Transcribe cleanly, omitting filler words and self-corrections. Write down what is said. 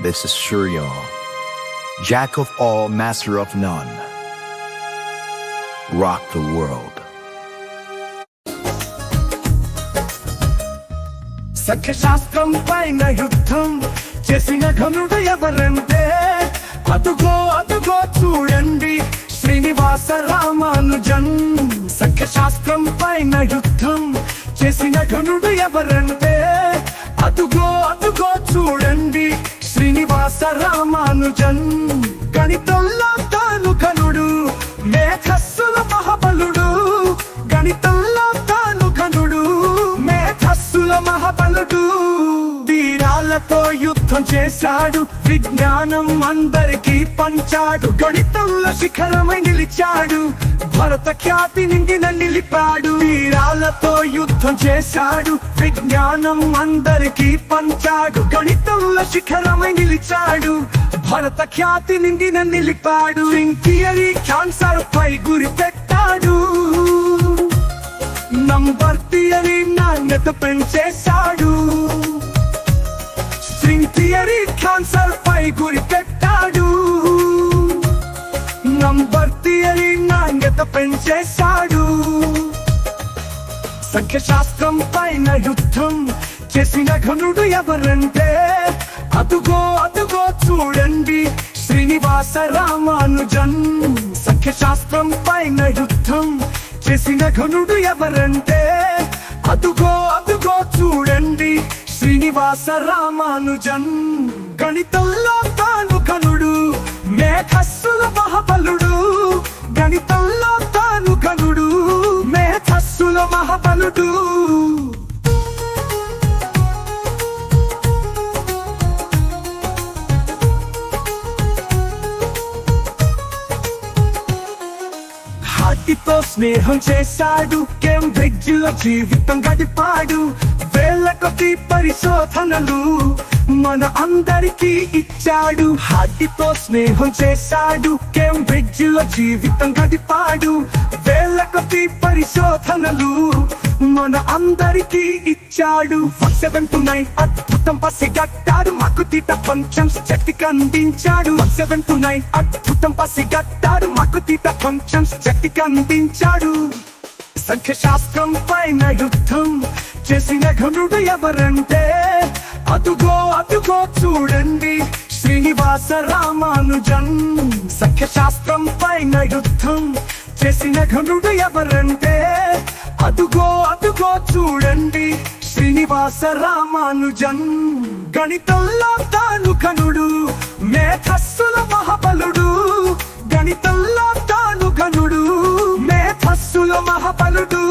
This is Suryo, Jack of all, master of none. Rock the world. సఖ్యశాస్త్రం పైన యుద్ధం చేసిన ఘనుడు ఎవరంటే అదుగో అదుగో చూడండి శ్రీనివాస రామానుజన్. సఖ్యశాస్త్రం పైన యుద్ధం చేసిన ఘనుడు ఎవరంటే అదుగో అదుగో చూడండి శ్రీనివాస రామానుజన్. గణితంలో తాను ఘనుడు, మేధస్సుల మహాబలుడు. గణితంలో తాను ఘనుడు, మేధస్సుల మహాబలుడు. తీరాలతో యుద్ధం చేశాడు, విజ్ఞానం అందరికీ పంచాడు. గణితంలో శిఖరమై నిలిచాడు, భరత ఖ్యాతి నిలిపాడు. తీరాలతో యుద్ధం చేశాడు, విజ్ఞానం అందరికీ పంచాడు. గణితంలో శిఖరమై నిలిచాడు, భరత ఖ్యాతి నిలిపాడు. స్ట్రింగ్ థియరీ క్యాన్సర్ పై గురి పెట్టాడు, నంబర్ థియరీ నాణ్యత పెంచేశాడు. స్ట్రింగ్ థియరీ క్యాన్సర్ పై గురి పెట్టాడు, నంబర్ థియరీ నాణ్యత పెంచేశాడు. సంఖ్యశాస్త్రం పైన యుద్ధం చేసిన ఘనుడు ఎవరంటే అదుగో అదుగో చూడండి శ్రీనివాస రామానుజన్. సంఖ్యశాస్త్రం పైన యుద్ధం చేసిన ఘనుడు ఎవరంటే అదుగో అదుగో చూడండి శ్రీనివాస రామానుజన్. గణితంలో తాను ఘనుడు, మేధస్సుల మహాబలుడు. గణితంలో తాను ఘనుడు, మేధస్సుల మహాబలుడు. హార్టీతో స్నేహం చేశాడు, కేంబ్రిడ్జ్ లో జీవితం గడిపాడు. వేల కొద్ది పరిశోధనలు మన అందరికీ ఇచ్చాడు. హార్టీతో స్నేహం చేశాడు, కేంబ్రిడ్జ్ లో జీవితం గడిపాడు. వేల కొద్ది పరిశోధనలు మన అందరికీ ఇచ్చాడు. 179 అద్భుతం పసిగట్టాడు, మాకు తీట ఫంక్షన్స్ జట్టుకి అందించాడు. 179 అద్భుతం పసిగట్టాడు, మాకు తీట ఫంక్షన్స్ జట్టుకి అందించాడు. సంఖ్యశాస్త్రం పైన యుద్ధం చేసిన ఘనుడు ఎవరంటే అదుగో అదుగో చూడండి శ్రీనివాస రామానుజన్. సంఖ్యశాస్త్రం పైన యుద్ధం చేసిన ఘనుడు ఎవరంటే అదుగో అదుగో చూడండి శ్రీనివాస రామానుజన్. గణితంలో తాను ఘనుడు, మేధస్సుల మహాబలుడు. గణితంలో తాను ఘనుడు, మేధస్సుల మహాబలుడు.